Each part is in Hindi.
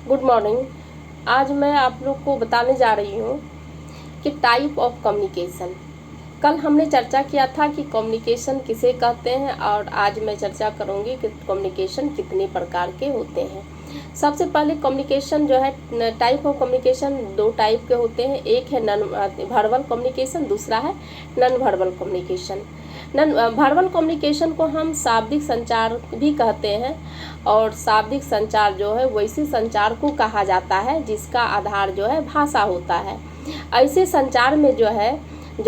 Good morning. आज मैं आप लोग को बताने जा रही हूँ कि टाइप ऑफ कम्युनिकेशन। कल हमने चर्चा किया था कि कम्युनिकेशन किसे कहते हैं और आज मैं चर्चा करूँगी कि कम्युनिकेशन कितने प्रकार के होते हैं। सबसे पहले कम्युनिकेशन जो है, टाइप ऑफ कम्युनिकेशन दो टाइप के होते हैं। एक है नॉन वर्बल कम्युनिकेशन, दूसरा है non verbal communication. Non verbal communication को हम शाब्दिक संचार भी कहते हैं और शाब्दिक संचार जो है वैसे संचार को कहा जाता है जिसका आधार जो है भाषा होता है। ऐसे संचार में जो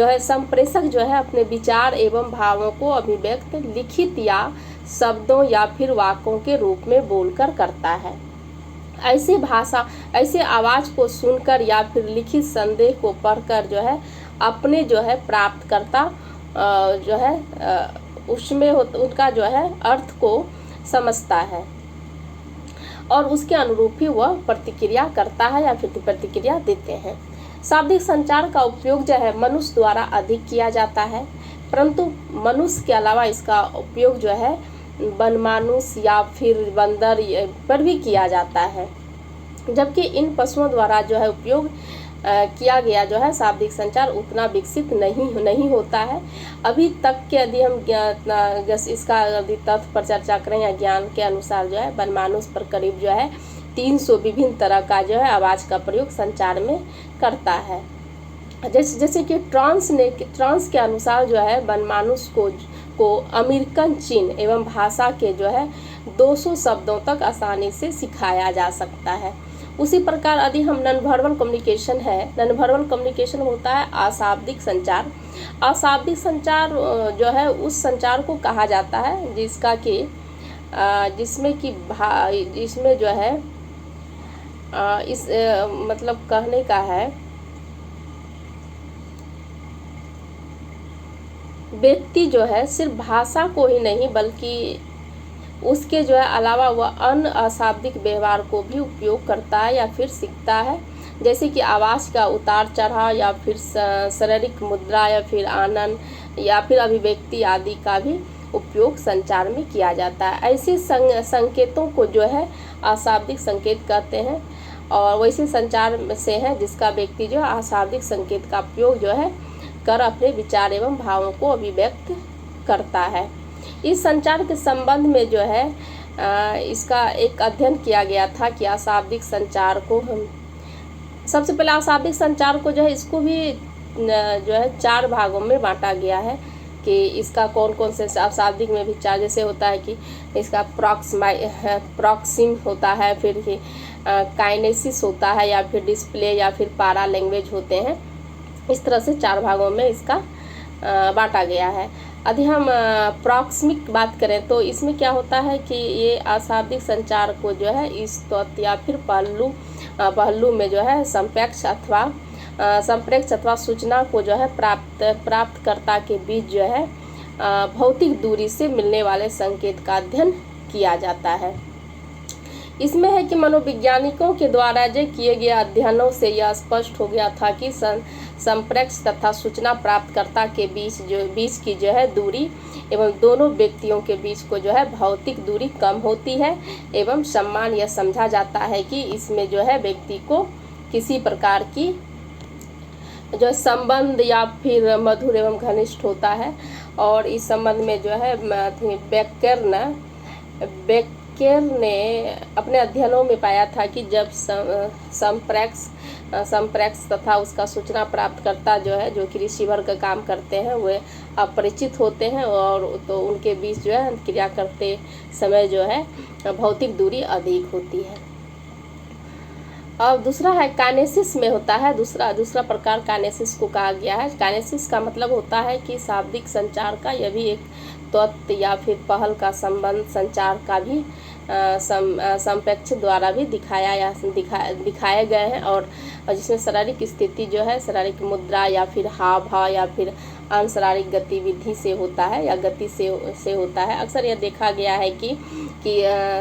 है संप्रेषक जो है अपने विचार एवं भावों को अभिव्यक्त लिखित या शब्दों या फिर वाक्यों के रूप में बोलकर करता है। ऐसे आवाज़ को सुनकर या फिर लिखित संदेश को पढ़कर जो है अपने जो है प्राप्तकर्ता जो है उसमें उनका जो है अर्थ को समझता है और उसके अनुरूप ही वह प्रतिक्रिया करता है या फिर प्रतिक्रिया देते हैं। शाब्दिक संचार का उपयोग जो है मनुष्य द्वारा अधिक किया जाता है, परंतु मनुष्य के अलावा इसका उपयोग जो है वनमानुष या फिर बंदर पर भी किया जाता है, जबकि इन पशुओं द्वारा जो है उपयोग किया गया जो है शाब्दिक संचार उतना विकसित नहीं होता है। अभी तक के यदि हम इसका यदि तथ्य पर चर्चा करें या ज्ञान के अनुसार जो है वनमानुष पर करीब जो है 300 विभिन्न तरह का जो है आवाज़ का प्रयोग संचार में करता है। जैसे कि ट्रांस के अनुसार जो है वनमानुष को अमेरिकन चिन्ह एवं भाषा के जो है 200 शब्दों तक आसानी से सिखाया जा सकता है। उसी प्रकार यदि हम नॉन वर्बल कम्युनिकेशन है, नॉन वर्बल कम्युनिकेशन होता है अशाब्दिक संचार। अशाब्दिक संचार जो है उस संचार को कहा जाता है जिसमें जो है मतलब कहने का है व्यक्ति जो है सिर्फ भाषा को ही नहीं बल्कि उसके जो है अलावा वह अन्य अशाब्दिक व्यवहार को भी उपयोग करता है या फिर सीखता है, जैसे कि आवाज़ का उतार चढ़ाव या फिर शारीरिक मुद्रा या फिर आनंद या फिर अभिव्यक्ति आदि का भी उपयोग संचार में किया जाता है। ऐसे संकेतों को जो है अशाब्दिक संकेत कहते हैं और वैसे संचार से है जिसका व्यक्ति जो है अशाब्दिक संकेत का उपयोग जो है कर अपने विचार एवं भावों को अभिव्यक्त करता है। इस संचार के संबंध में जो है इसका एक अध्ययन किया गया था कि अशाब्दिक संचार को हम सबसे पहले अशाब्दिक संचार को जो है इसको भी जो है 4 भागों में बांटा गया है कि इसका कौन कौन से अशाब्दिक में भी 4 जैसे होता है कि इसका प्रॉक्सिम होता है, फिर काइनेसिस होता है या फिर डिस्प्ले या फिर पारा लैंग्वेज होते हैं। इस तरह से 4 भागों में इसका बांटा गया है। यदि हम प्रॉक्सिमिक बात करें तो इसमें क्या होता है कि ये अशाब्दिक संचार को जो है इस तत्व या फिर पहलू में जो है संप्रेक्ष अथवा सूचना को जो है प्राप्तकर्ता के बीच जो है भौतिक दूरी से मिलने वाले संकेत का अध्ययन किया जाता है। इसमें है कि मनोवैज्ञानिकों के द्वारा जो किए गए अध्ययनों से यह स्पष्ट हो गया था कि संप्रेक्ष तथा सूचना प्राप्तकर्ता के बीच की जो है दूरी एवं दोनों व्यक्तियों के बीच को जो है भौतिक दूरी कम होती है एवं सम्मान यह समझा जाता है कि इसमें जो है व्यक्ति को किसी प्रकार की जो संबंध या फिर मधुर एवं घनिष्ठ होता है। और इस संबंध में जो है बेकर ने अपने अध्ययनों में पाया था कि जब संप्रेक्ष तथा उसका सूचना प्राप्तकर्ता जो है जो कि रिसीवर का काम करते हैं वे अपरिचित होते हैं और तो उनके बीच जो है क्रिया करते समय जो है भौतिक दूरी अधिक होती है। और दूसरा है काइनेसिस में होता है, दूसरा प्रकार काइनेसिस को कहा गया है। काइनेसिस का मतलब होता है कि शाब्दिक संचार का यह भी एक तत्व या फिर पहल का संबंध संचार का भी संप्रेक्ष द्वारा भी दिखाए गए हैं और जिसमें शारीरिक स्थिति जो है शारीरिक मुद्रा या फिर हाव भाव या फिर अन्य शारीरिक गतिविधि से होता है या गति से होता है। अक्सर यह देखा गया है कि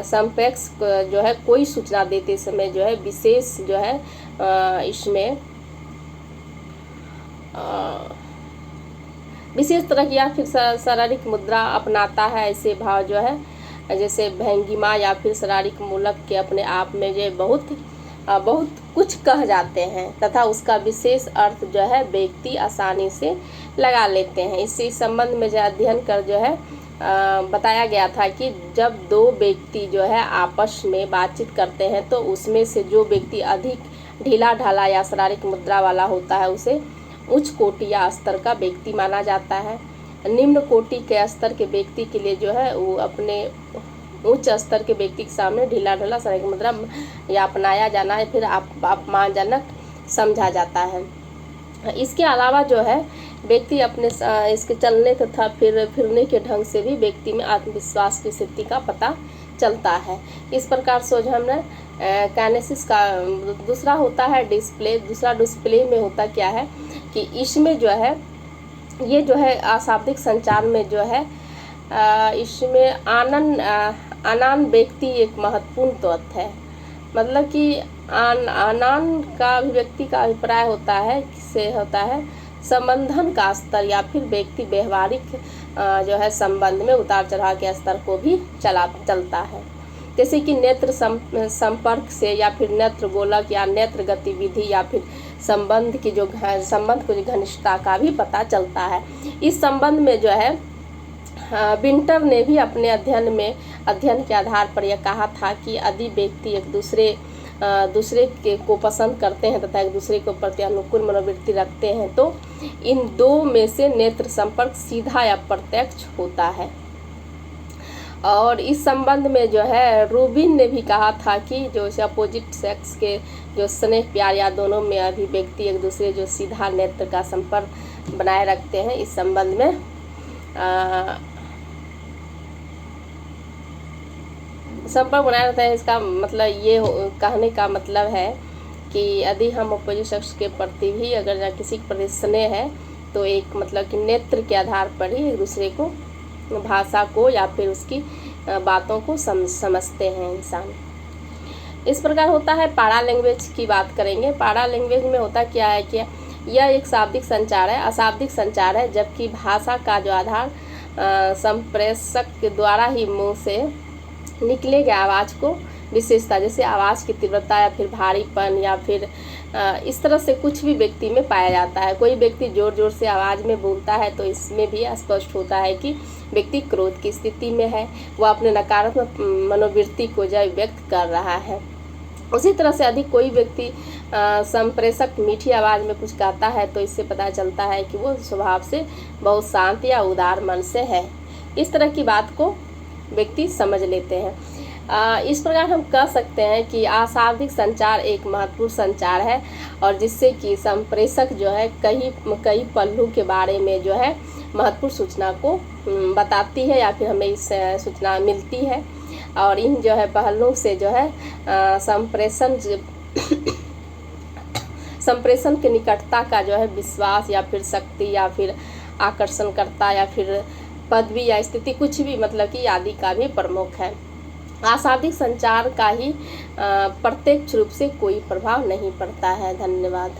संप्रेक्ष जो है कोई सूचना देते समय जो है विशेष जो है इसमें विशेष तरह की या फिर शारीरिक मुद्रा अपनाता है। ऐसे भाव जो है जैसे भंगिमा या फिर शारीरिक मूलक के अपने आप में जो बहुत कुछ कह जाते हैं तथा उसका विशेष अर्थ जो है व्यक्ति आसानी से लगा लेते हैं। इस संबंध में जो अध्ययन कर जो है बताया गया था कि जब दो व्यक्ति जो है आपस में बातचीत करते हैं तो उसमें से जो व्यक्ति अधिक ढीला ढाला या शारीरिक मुद्रा वाला होता है उसे उच्च कोटि या स्तर का व्यक्ति माना जाता है। निम्न कोटि के स्तर के व्यक्ति के लिए जो है वो अपने उच्च स्तर के व्यक्ति के सामने ढीला ढाला शारीरिक मुद्रा या अपनाया जाना है फिर अपमानजनक समझा जाता है। इसके अलावा जो है व्यक्ति अपने इसके चलने तथा फिरने के ढंग से भी व्यक्ति में आत्मविश्वास की स्थिति का पता चलता है। इस प्रकार से जो हमने काइनेसिस का दूसरा होता है डिस्प्ले। दूसरा डिस्प्ले में होता क्या है कि इसमें जो है ये जो है अशाब्दिक संचार में जो है इसमें आनन व्यक्ति एक महत्वपूर्ण तत्व है। मतलब कि आनन का अभिव्यक्ति का अभिप्राय होता है से होता है संबंधन का स्तर या फिर व्यक्ति व्यवहारिक जो है संबंध में उतार चढ़ाव के स्तर को भी चलता है। जैसे कि नेत्र संपर्क से या फिर नेत्र गोलक या नेत्र गतिविधि या फिर संबंध की जो घनिष्ठता का भी पता चलता है। इस संबंध में जो है विंटर ने भी अपने अध्ययन के आधार पर यह कहा था कि यदि व्यक्ति एक दूसरे को पसंद करते हैं तथा एक दूसरे के प्रति अनुकूल मनोवृत्ति रखते हैं तो इन दो में से नेत्र संपर्क सीधा या प्रत्यक्ष होता है। और इस संबंध में जो है रूबिन ने भी कहा था कि जो अपोजिट सेक्स के जो स्नेह प्यार या दोनों में अभिव्यक्ति एक दूसरे जो सीधा नेत्र का संपर्क बनाए रखते हैं। इस संबंध में संपर्क बनाए रहता है। इसका मतलब ये कहने का मतलब है कि यदि हम अपोजिट सेक्स के प्रति भी अगर किसी के प्रति स्नेह है तो एक मतलब कि नेत्र के आधार पर ही एक दूसरे को भाषा को या फिर उसकी बातों को समझते हैं इंसान। इस प्रकार होता है पैरा लैंग्वेज की बात करेंगे। पैरा लैंग्वेज में होता क्या है कि यह एक शाब्दिक संचार है, अशाब्दिक संचार है, जबकि भाषा का जो आधार संप्रेषक के द्वारा ही मुंह से निकले गए आवाज़ को विशेषता जैसे आवाज़ की तीव्रता या फिर भारीपन या फिर इस तरह से कुछ भी व्यक्ति में पाया जाता है। कोई व्यक्ति ज़ोर ज़ोर से आवाज़ में बोलता है तो इसमें भी स्पष्ट होता है कि व्यक्ति क्रोध की स्थिति में है, वह अपने नकारात्मक मनोवृत्ति को जो व्यक्त कर रहा है। उसी तरह से यदि कोई व्यक्ति संप्रेषक मीठी आवाज़ में कुछ कहता है तो इससे पता चलता है कि वो स्वभाव से बहुत शांत या उदार मन से है। इस तरह की बात को व्यक्ति समझ लेते हैं। इस प्रकार हम कह सकते हैं कि अशाब्दिक संचार एक महत्वपूर्ण संचार है और जिससे कि संप्रेषक जो है कई पहलू के बारे में जो है महत्वपूर्ण सूचना को बताती है या फिर हमें इस सूचना मिलती है। और इन जो है पहलुओं से जो है संप्रेषण के निकटता का जो है विश्वास या फिर शक्ति या फिर आकर्षणकर्ता या फिर पदवी या स्थिति कुछ भी मतलब कि आदि का भी प्रमुख है। अशाब्दिक संचार का ही प्रत्यक्ष रूप से कोई प्रभाव नहीं पड़ता है। धन्यवाद।